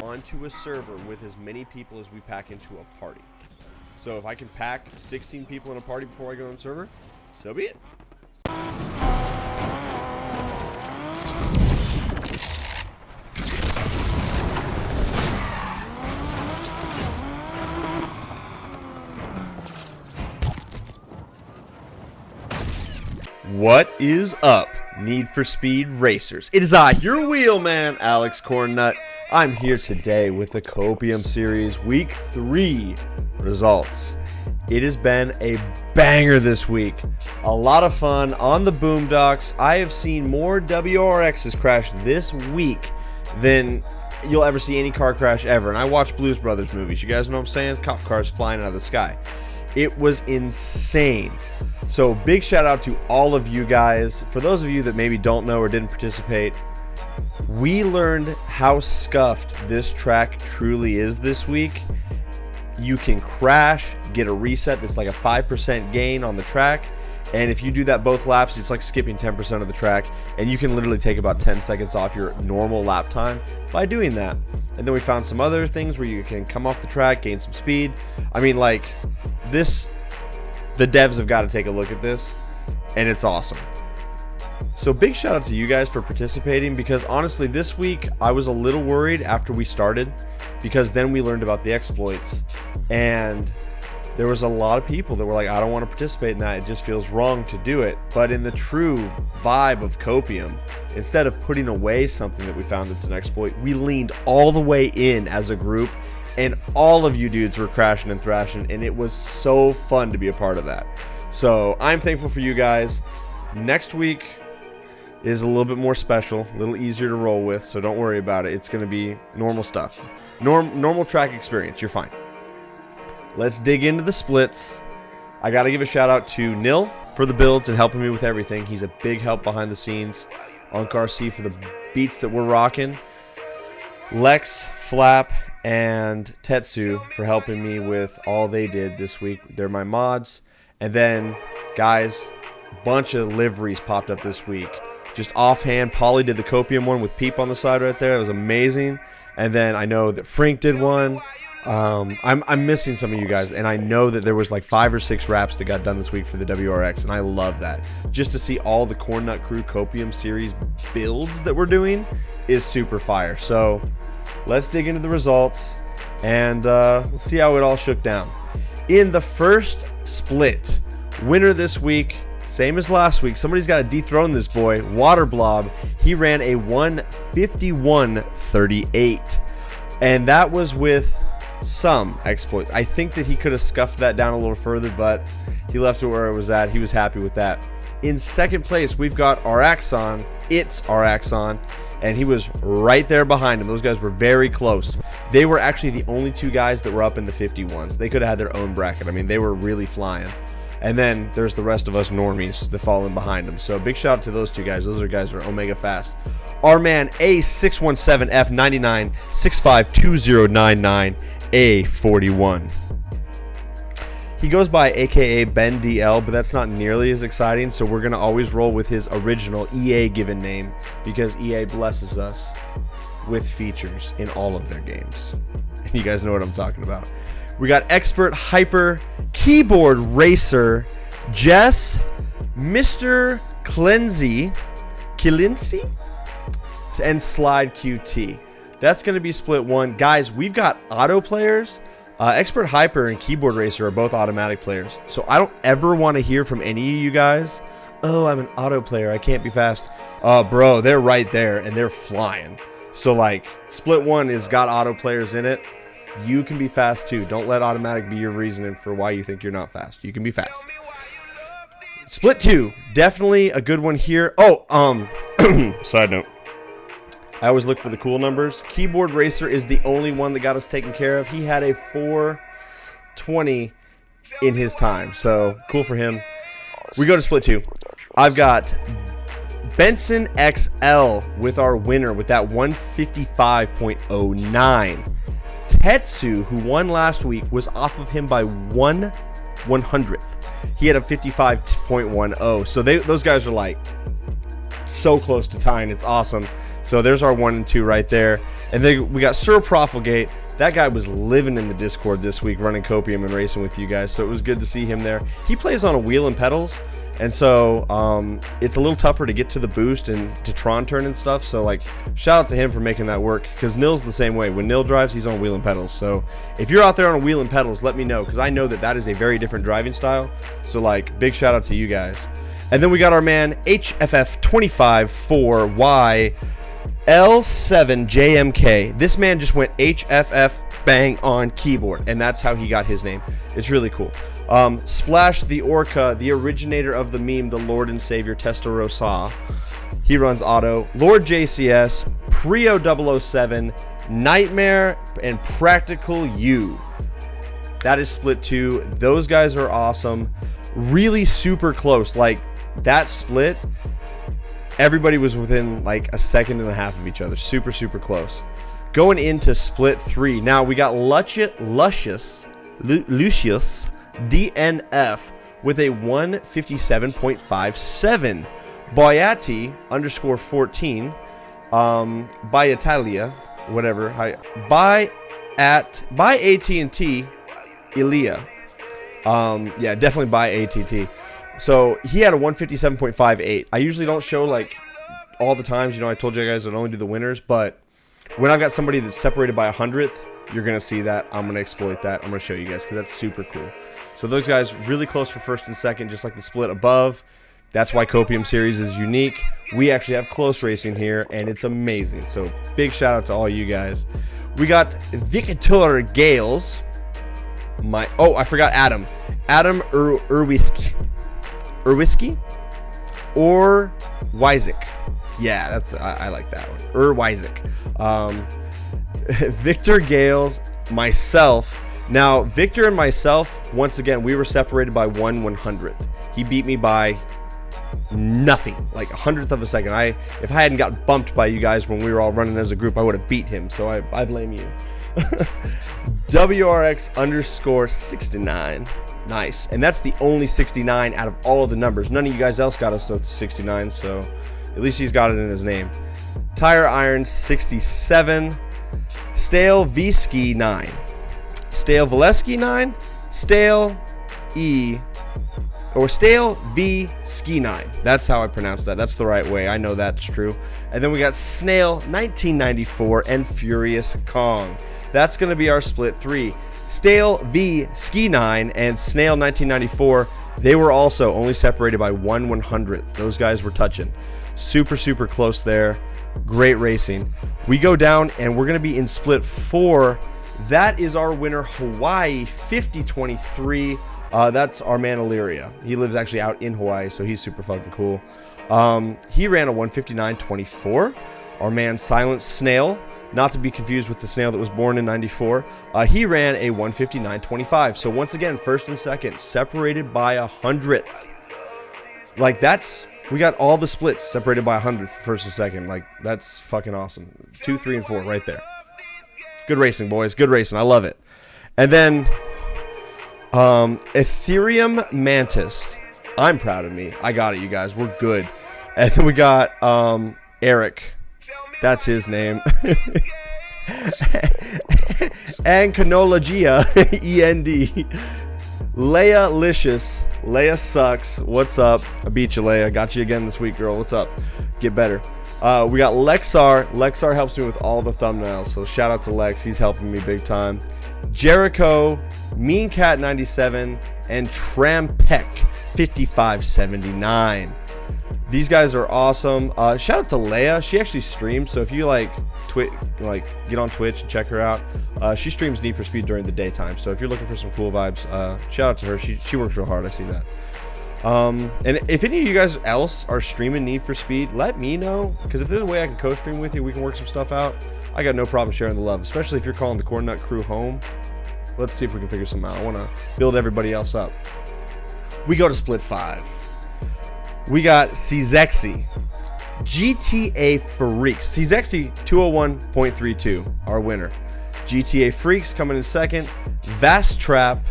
onto a server with as many people as we pack into a party. So if I can pack 16 people in a party before I go on server, so be it. What is up, Need for Speed Racers? It is I, your wheelman, Alex Cornnut. I'm here today with the Copium series Week 3 results. It has been a banger this week. A lot of fun on the boondocks. I have seen more WRXs crash this week than you'll ever see any car crash ever. And I watch Blues Brothers movies. You guys know what I'm saying? Cop cars flying out of the sky. It was insane. So big shout out to all of you guys. For those of you that maybe don't know or didn't participate, we learned how scuffed this track truly is this week. You can crash, get a reset that's like a 5% gain on the track, and if you do that both laps, it's like skipping 10% of the track, and you can literally take about 10 seconds off your normal lap time by doing that. And then we found some other things where you can come off the track, gain some speed. I mean, like, this, the devs have got to take a look at this, and it's awesome. So big shout out to you guys for participating, because honestly this week I was a little worried after we started, because then we learned about the exploits, and there was a lot of people that were like, I don't want to participate in that, it just feels wrong to do it. But in the true vibe of Copium, instead of putting away something that we found that's an exploit, we leaned all the way in as a group, and all of you dudes were crashing and thrashing, and it was so fun to be a part of that. So I'm thankful for you guys. Next week is a little bit more special, a little easier to roll with, so don't worry about it. It's going to be normal stuff. Normal track experience. You're fine. Let's dig into the splits. I got to give a shout out to Nil for the builds and helping me with everything. He's a big help behind the scenes. UnkRC for the beats that we're rocking. LEXX, Flap, and Tetsu for helping me with all they did this week. They're my mods. And then, guys, a bunch of liveries popped up this week. Just offhand, Polly did the Copium one with Peep on the side right there. It was amazing. And then I know that Frank did one. I'm missing some of you guys, and I know that there was like 5 or 6 wraps that got done this week for the WRX, and I love that. Just to see all the Cornnut Crew Copium series builds that we're doing is super fire. So let's dig into the results, and let's see how it all shook down. In the first split, winner this week, same as last week, somebody's got to dethrone this boy. Water Blob, he ran a 151.38, and that was with some exploits. I think that he could have scuffed that down a little further, but he left it where it was at. He was happy with that. In second place, we've got our Axon. It's our Axon, and he was right there behind him. Those guys were very close. They were actually the only 2 guys that were up in the 51s. They could have had their own bracket. I mean, they were really flying. And then there's the rest of us normies that fall in behind them. So big shout out to those 2 guys. Those are guys that are Omega fast. Our man A617F99 652099 A41. He goes by AKA Ben DL, but that's not nearly as exciting. So we're going to always roll with his original EA given name, because EA blesses us with features in all of their games. And you guys know what I'm talking about. We got Expert Hyper Keyboard Racer Jess, Mr. Kilincy, and Slide QT. That's going to be split 1. Guys, we've got auto players. Expert Hyper and Keyboard Racer are both automatic players. So I don't ever want to hear from any of you guys, oh, I'm an auto player, I can't be fast. Bro, they're right there, and they're flying. So, like, split 1 has got auto players in it. You can be fast too. Don't let automatic be your reasoning for why you think you're not fast. You can be fast. Split 2, definitely a good one here. Oh, side note, I always look for the cool numbers. Keyboard Racer is the only one that got us taken care of. He had a 420 in his time, so cool for him. We go to split 2. I've got Benson XL with our winner with that 155.09. Tetsu, who won last week, was off of him by 1/100th. He had a 55.10. So those guys are like so close to tying. It's awesome. So there's our 1 and 2 right there. And then we got Sir Profligate. That guy was living in the Discord this week, running Copium and racing with you guys. So it was good to see him there. He plays on a wheel and pedals. And so it's a little tougher to get to the boost and to Tron turn and stuff. So like, shout out to him for making that work, because Nil's the same way. When Nil drives, he's on wheel and pedals. So if you're out there on a wheel and pedals, let me know, because I know that that is a very different driving style. So like, big shout out to you guys. And then we got our man HFF25 4YL7JMK. This man just went HFF bang on keyboard, and that's how he got his name. It's really cool. Splash the Orca, the originator of the meme, the Lord and Savior Testarossa. He runs auto. Lord JCS, Prio 007, Nightmare, and Practical U. That is split 2. Those guys are awesome. Really super close. Like, that split, everybody was within like a second and a half of each other. Super, super close. Going into split 3. Now, we got Lucius DNF with a 157.57. Boyati _14 by Italia, whatever. By AT&T Ilia. Yeah, definitely by ATT. So he had a 157.58. I usually don't show like all the times. You know, I told you guys I'd only do the winners, but when I've got somebody that's separated by 100th, you're going to see that. I'm going to exploit that. I'm going to show you guys, because that's super cool. So those guys really close for first and second, just like the split above. That's why Copium series is unique. We actually have close racing here, and it's amazing. So big shout out to all you guys. We got Victor Gales. I forgot Adam. Adam Urwiski or Wyzik. Yeah, that's I like that one. Wyzik. Victor Gales, myself. Now, Victor and myself, once again, we were separated by 1/100th. He beat me by nothing, like 100th of a second. If I hadn't got bumped by you guys when we were all running as a group, I would have beat him. So I blame you. WRX _69. Nice. And that's the only 69 out of all of the numbers. None of you guys else got us to 69, so at least he's got it in his name. Tire Iron 67. Stale V-Ski 9. Stale Valeski 9. Stale V Ski 9. That's how I pronounce that. That's the right way. I know that's true. And then we got Snail 1994 and Furious Kong. That's going to be our split 3. Stale V Ski 9 and Snail 1994, they were also only separated by 1/100th. Those guys were touching. Super, super close there. Great racing. We go down and we're going to be in split 4. That is our winner, Hawaii 5023. That's our man Illyria. He lives actually out in Hawaii, so he's super fucking cool. He ran a 159.24. Our man Silent Snail, not to be confused with the snail that was born in 94. He ran a 159.25. So once again, first and second, separated by 100th. Like, we got all the splits separated by 100th, first and second. Like, that's fucking awesome. 2, 3, and 4 right there. Good racing, boys. Good racing. I love it. And then Ethereum Mantis. I'm proud of me. I got it, you guys. We're good. And then we got Eric. That's his name. And Canologia, END. Leia Licious. Leia sucks. What's up? I beat you, Leia. Got you again this week, girl. What's up? Get better. We got Lexar. Lexar helps me with all the thumbnails, so shout out to Lex. He's helping me big time. Jericho, Mean Cat 97, and Trampek 5579. These guys are awesome. Shout out to Leia. She actually streams, so if you get on Twitch and check her out, she streams Need for Speed during the daytime. So if you're looking for some cool vibes, shout out to her. She works real hard. I see that. And if any of you guys else are streaming Need for Speed, let me know, because if there's a way I can co-stream with you, we can work some stuff out. I got no problem sharing the love, especially if you're calling the Cornnut crew home. Let's see if we can figure something out. I want to build everybody else up. We go to split 5. We got Czexi, GTA Freaks. Czexi 201.32, our winner. GTA Freaks coming in second. Vast Trap,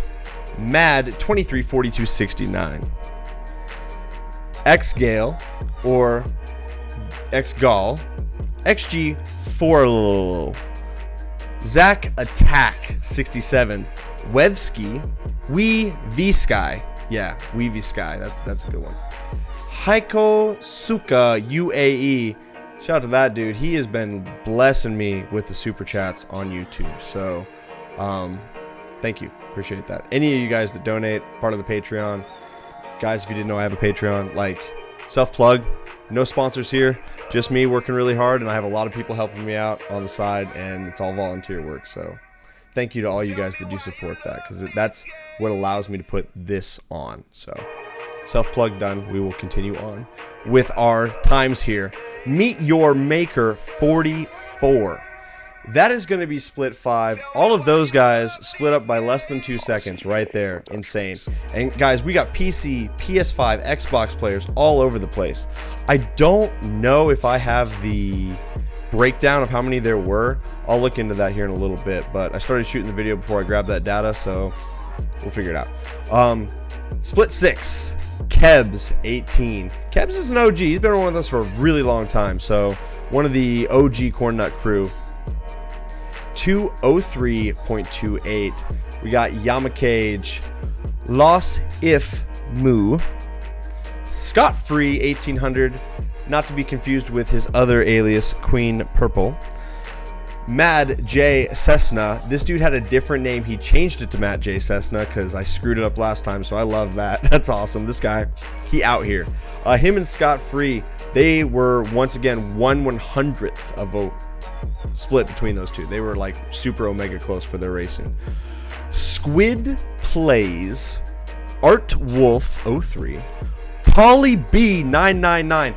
Mad 2342.69. X Gale or X Gall, XG 4, Zach Attack 67, Wevski, Wee V Sky. Yeah, Wee V Sky. That's a good one. Heiko Suka UAE. Shout out to that dude. He has been blessing me with the super chats on YouTube. So, thank you. Appreciate that. Any of you guys that donate, part of the Patreon. Guys, if you didn't know I have a Patreon, like, self-plug. No sponsors here. Just me working really hard, and I have a lot of people helping me out on the side, and it's all volunteer work. So, thank you to all you guys that do support that, because that's what allows me to put this on. So, self-plug done. We will continue on with our times here. Meet Your Maker 44. That is going to be split 5. All of those guys split up by less than 2 seconds right there. Insane. And guys, we got PC, PS5, Xbox players all over the place. I don't know if I have the breakdown of how many there were. I'll look into that here in a little bit, but I started shooting the video before I grabbed that data, so we'll figure it out. Split 6. Kebs 18. Kebs is an OG. He's been with us for a really long time. So one of the OG Cornnut crew. 203.28. We got Yamakage, Loss If Moo, Scott Free 1800, not to be confused with his other alias Queen Purple. Mad J Cessna. This dude had a different name. He changed it to Matt J Cessna because I screwed it up last time, so I love that. That's awesome. This guy, he out here. Him and Scott Free, they were once again 1/100th of vote split between those two. They were like super omega close for their racing. Squid Plays, Art Wolf 03, Polly B 999.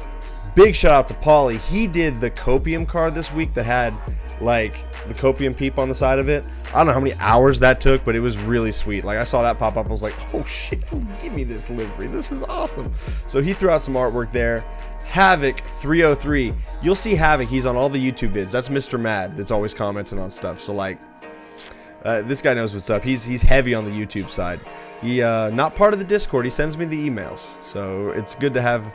Big shout out to Polly. He did the Copium card this week that had like the Copium peep on the side of it. I don't know how many hours that took, but it was really sweet. Like I saw that pop up, I was like, oh shit, give me this livery. This is awesome. So he threw out some artwork there. Havoc 303. You'll see Havoc. He's on all the YouTube vids. That's Mr. Mad that's always commenting on stuff. So like, this guy knows what's up. He's heavy on the YouTube side. He not part of the Discord. He sends me the emails. So it's good to have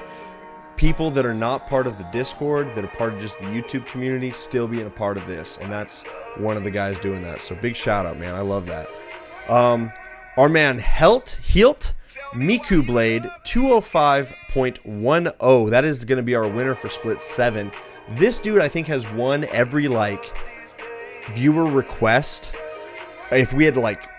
people that are not part of the Discord, that are part of just the YouTube community, still being a part of this. And that's one of the guys doing that. So big shout out, man. I love that. Our man Hilt Miku Blade 205.10. That is going to be our winner for split 7. This dude I think has won every like viewer request. If we had to like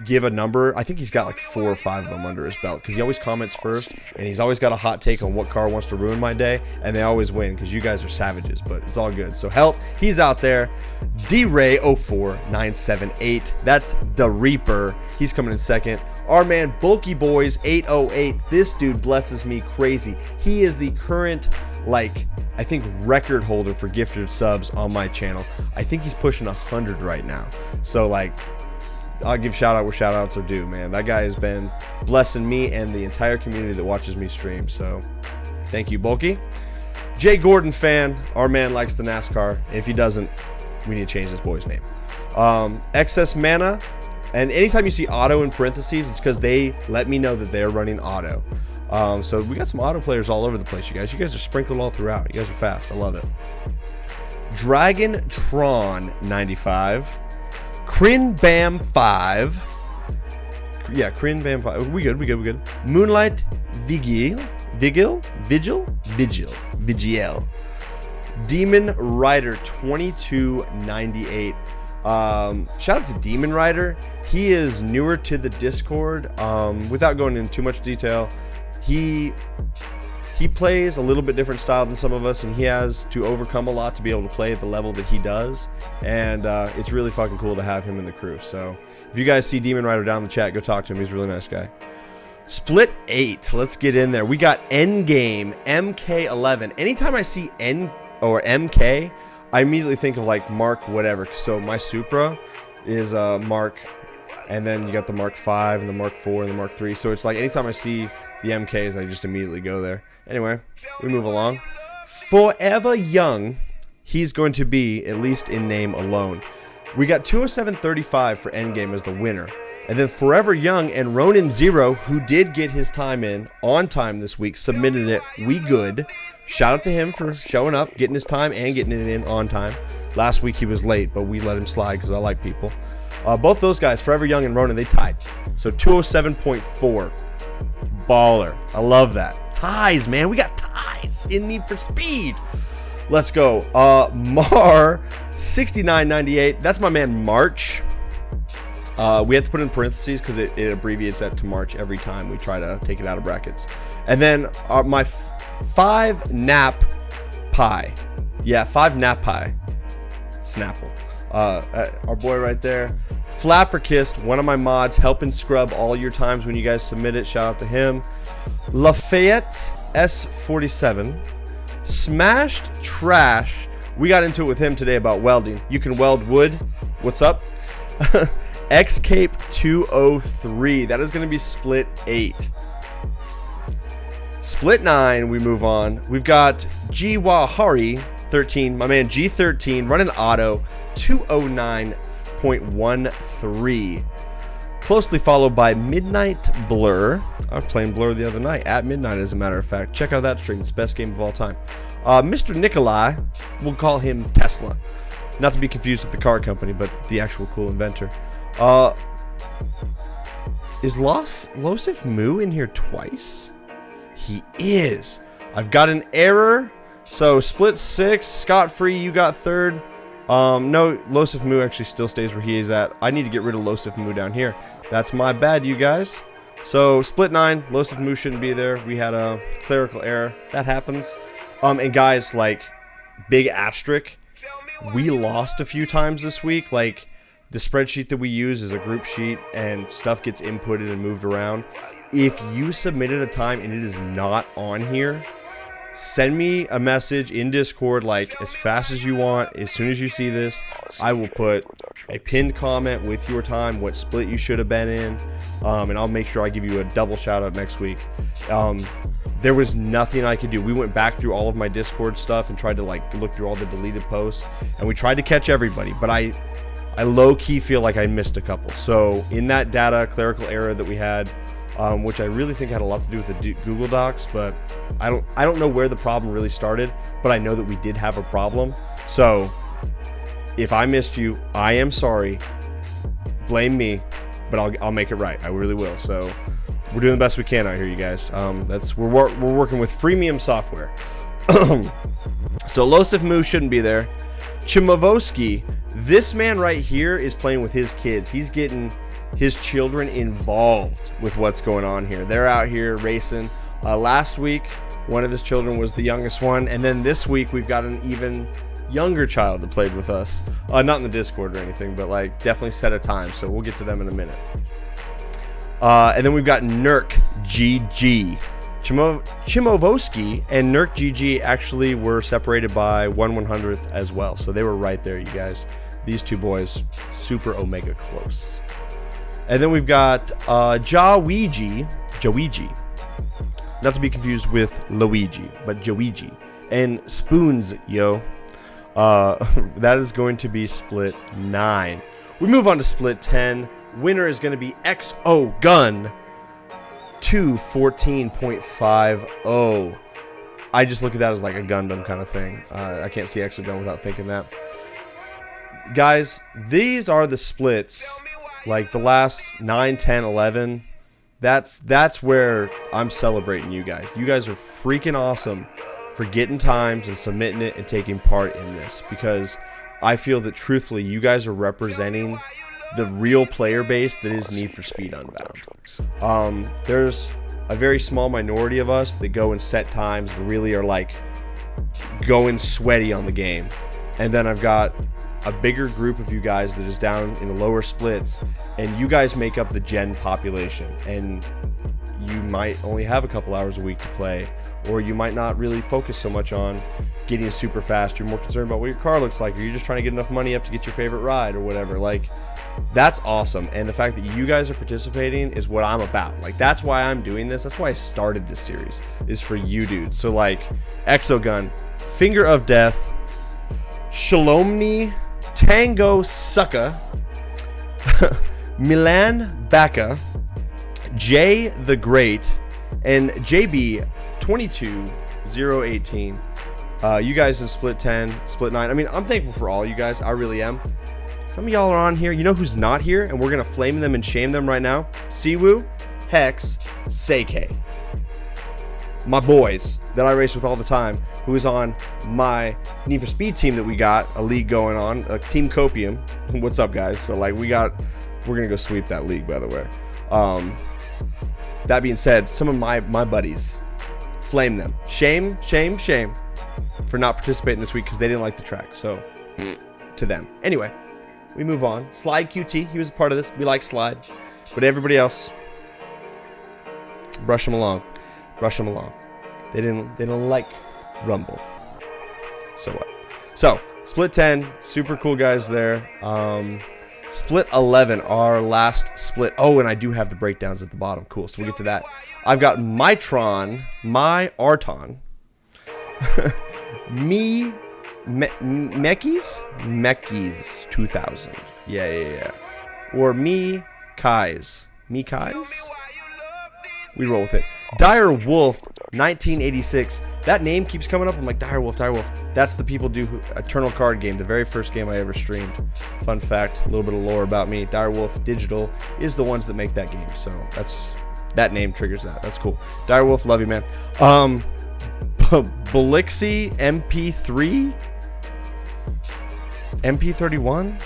give a number, I think he's got like 4 or 5 of them under his belt, because he always comments first and he's always got a hot take on what car wants to ruin my day, and they always win because you guys are savages, but it's all good. So help, he's out there. D-Ray 04978, that's the Reaper, he's coming in second. Our man Bulky Boys 808, this dude blesses me crazy. He is the current like I think record holder for gifted subs on my channel. I think he's pushing 100 right now. So like, I'll give shout out where shout outs are due, man. That guy has been blessing me and the entire community that watches me stream. So thank you, Bulky. Jay Gordon fan, our man likes the NASCAR. If he doesn't, we need to change this boy's name. Excess Mana, and anytime you see auto in parentheses, it's because they let me know that they're running auto. So we got some auto players all over the place, you guys. You guys are sprinkled all throughout. You guys are fast. I love it. Dragon Tron 95. Crin Bam 5. Yeah, Crin Bam 5. We good. Moonlight Vigil. Demon Rider 2298. Shout out to Demon Rider. He is newer to the Discord. Without going into too much detail, he plays a little bit different style than some of us, and he has to overcome a lot to be able to play at the level that he does, and it's really fucking cool to have him in the crew. So if you guys see Demon Rider down in the chat, go talk to him. He's a really nice guy. Split 8, let's get in there. We got Endgame MK11. Anytime I see N or MK, I immediately think of like Mark whatever. So my Supra is Mark, and then you got the Mark 5 and the Mark 4 and the Mark 3. So it's like anytime I see the MKs, I just immediately go there. Anyway, we move along. Forever Young, he's going to be, at least in name alone. We got 207.35 for Endgame as the winner. And then Forever Young and Ronin Zero, who did get his time in on time this week, submitted it. We good. Shout out to him for showing up, getting his time, and getting it in on time. Last week he was late, but we let him slide because I like people. Both those guys, Forever Young and Ronin, they tied. So 207.4. Baller. I love that. Ties, man. We got ties in Need for Speed. Let's go. Mar 6998. That's my man March. We have to put in parentheses because it abbreviates that to March every time we try to take it out of brackets. And then my 5 nap pie. Yeah, 5 nap pie. Snapple. Our boy right there. Flapperkist, one of my mods, helping scrub all your times when you guys submit it. Shout out to him. Lafayette S47. Smashed Trash. We got into it with him today about welding. You can weld wood. What's up? Xcape 203. That is going to be split 8. Split 9, we move on. We've got Jiwahari 13. My man G13 running auto 209.13. Closely followed by Midnight Blur. I was playing Blur the other night at midnight, as a matter of fact. Check out that stream. It's the best game of all time. Mr. Nikolai, we'll call him Tesla. Not to be confused with the car company, but the actual cool inventor. Is Losif Moo in here twice? He is. I've got an error. So split 6, scot-free, you got 3rd. No, Losif Moo actually still stays where he is at. I need to get rid of Losif Moo down here. That's my bad, you guys. So split 9, Losif Moo shouldn't be there. We had a clerical error. That happens. And guys, like, big asterisk, we lost a few times this week. Like, the spreadsheet that we use is a group sheet and stuff gets inputted and moved around. If you submitted a time and it is not on here, send me a message in Discord, like, as fast as you want. As soon as you see this, I will put a pinned comment with your time, what split you should have been in, and I'll make sure I give you a double shout out next week. There was nothing I could do. We went back through all of my Discord stuff and tried to, like, look through all the deleted posts, and we tried to catch everybody, but I low-key feel like I missed a couple. So in that data clerical error that we had, which I really think had a lot to do with the Google Docs, but I don't know where the problem really started, but I know that we did have a problem. So if I missed you, I am sorry. Blame me, but I'll make it right. I really will. So we're doing the best we can out here, you guys. We're working with freemium software. So Losif Moo shouldn't be there. Chimavosky, this man right here is playing with his kids. He's getting his children involved with what's going on here. They're out here racing. Last week, one of his children was the youngest one, and then this week we've got an even younger child that played with us. Not in the Discord or anything, but like definitely set a time, so we'll get to them in a minute. And then we've got NILKGG. Chimovosky and NILKGG actually were separated by 1/100th as well, so they were right there, you guys. These two boys, super omega close. And then we've got Joweji, not to be confused with Luigi, but Joweji, and Spoons, yo. That is going to be split 9. We move on to split 10. Winner is going to be XO Gun 214.50. I just look at that as like a Gundam kind of thing. I can't see XO Gun without thinking that. Guys, these are the splits. Like the last 9, 10, 11, that's where I'm celebrating you guys. You guys are freaking awesome for getting times and submitting it and taking part in this, because I feel that truthfully you guys are representing the real player base that is Need for Speed Unbound. There's a very small minority of us that go and set times and really are like going sweaty on the game. And then I've got a bigger group of you guys that is down in the lower splits, and you guys make up the gen population, and you might only have a couple hours a week to play, or you might not really focus so much on getting super fast. You're more concerned about what your car looks like, or you're just trying to get enough money up to get your favorite ride or whatever. Like, that's awesome, and the fact that you guys are participating is what I'm about. Like, that's why I'm doing this. That's why I started this series, is for you dudes. So like, Exogun, Finger of Death, Shalomni, Tango Sucka, Milan Baca, Jay the Great, and JB 22018. You guys in split 10, split 9. I mean, I'm thankful for all you guys. I really am. Some of y'all are on here. You know who's not here? And we're going to flame them and shame them right now? Siwoo, Hex, Seikei. My boys that I race with all the time, who is on my Need for Speed team that we got, a league going on, Team Copium. What's up, guys? So, like, we're going to go sweep that league, by the way. That being said, some of my buddies, flame them. Shame for not participating this week because they didn't like the track. So, to them. Anyway, we move on. Slide QT, he was a part of this. We like Slide. But everybody else, brush them along. Brush them along. They didn't like Rumble. So what? So, split 10, super cool guys there. Split 11, our last split. Oh, and I do have the breakdowns at the bottom. Cool, so we'll get to that. I've got Mytron, my Arton, Mekis 2000. Yeah. Or Kai's. We roll with it. Dire Wolf 1986. That name keeps coming up. I'm like, Dire Wolf. That's the people do Eternal Card Game, the very first game I ever streamed. Fun fact, a little bit of lore about me. Dire Wolf Digital is the ones that make that game. So that name triggers that. That's cool. Dire Wolf, love you, man. Belixi MP3, MP31,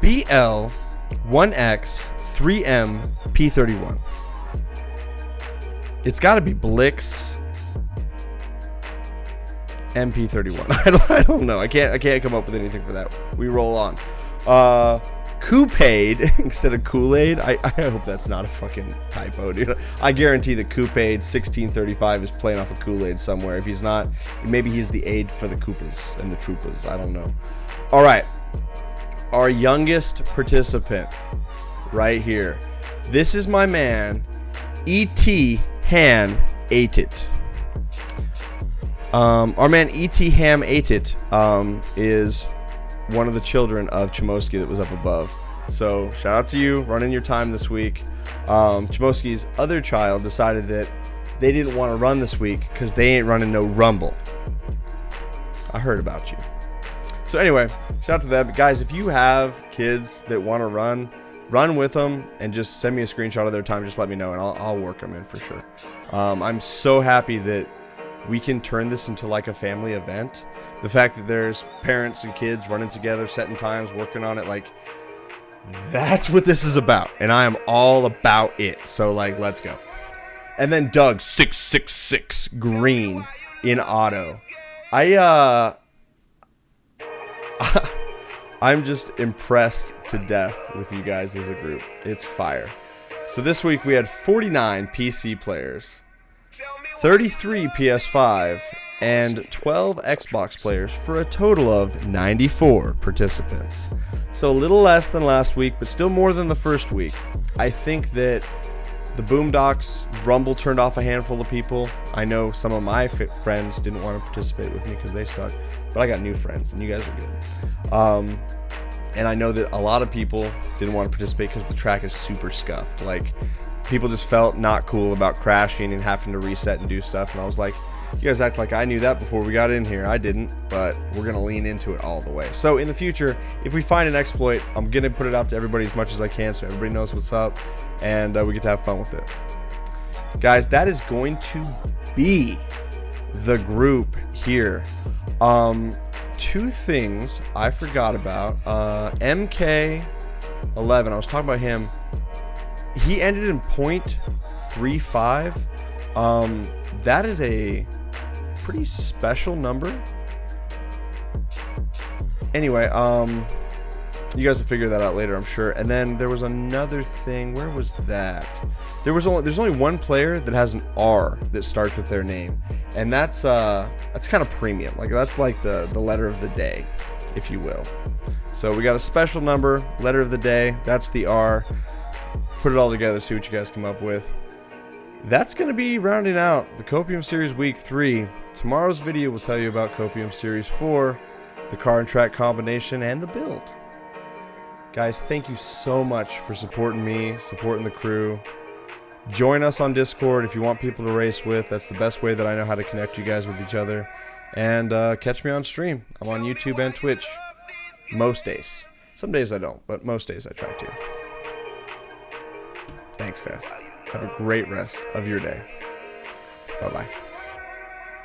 BL1X 3M P31. It's got to be Blix MP31. I don't know. I can't come up with anything for that. We roll on. Koop-Aid instead of Kool-Aid. I hope that's not a fucking typo, dude. I guarantee that Koop-Aid 1635 is playing off of Kool-Aid somewhere. If he's not, maybe he's the aid for the Koopas and the Troopas. I don't know. All right. Our youngest participant right here. This is my man, E.T. Han Ate It. Our man E.T. Ham Ate It is one of the children of Chmosky that was up above. So shout out to you, running your time this week. Chmosky's other child decided that they didn't want to run this week because they ain't running no Rumble. I heard about you. So anyway, shout out to them. Guys, if you have kids that want to run with them and just send me a screenshot of their time. Just let me know and I'll work them in for sure. I'm so happy that we can turn this into like a family event. The fact that there's parents and kids running together, setting times, working on it, like that's what this is about. And I am all about it. So like, let's go. And then Doug 666 green in auto. I'm just impressed to death with you guys as a group. It's fire. So this week we had 49 PC players, 33 PS5, and 12 Xbox players for a total of 94 participants. So a little less than last week, but still more than the first week. I think that the Boondocks Rumble turned off a handful of people. I know some of my friends didn't want to participate with me because they suck, but I got new friends and you guys are good. And I know that a lot of people didn't want to participate because the track is super scuffed. Like, people just felt not cool about crashing and having to reset and do stuff. And I was like, you guys act like I knew that before we got in here. I didn't, but we're going to lean into it all the way. So in the future, if we find an exploit, I'm going to put it out to everybody as much as I can so everybody knows what's up and we get to have fun with it. Guys, that is going to be the group here. Two things I forgot about. MK11, I was talking about him. He ended in 0.35. That is a pretty special number. Anyway, you guys will figure that out later, I'm sure. And then there was another thing. Where was that? There's only one player that has an R that starts with their name, and that's kind of premium. Like, that's like the letter of the day, if you will. So we got a special number, letter of the day. That's the R. Put it all together, see what you guys come up with. That's going to be rounding out the Copium Series Week 3. Tomorrow's video will tell you about Copium Series 4, the car and track combination, and the build. Guys, thank you so much for supporting me, supporting the crew. Join us on Discord if you want people to race with. That's the best way that I know how to connect you guys with each other. And catch me on stream. I'm on YouTube and Twitch most days. Some days I don't, but most days I try to. Thanks, guys. Have a great rest of your day. Bye-bye.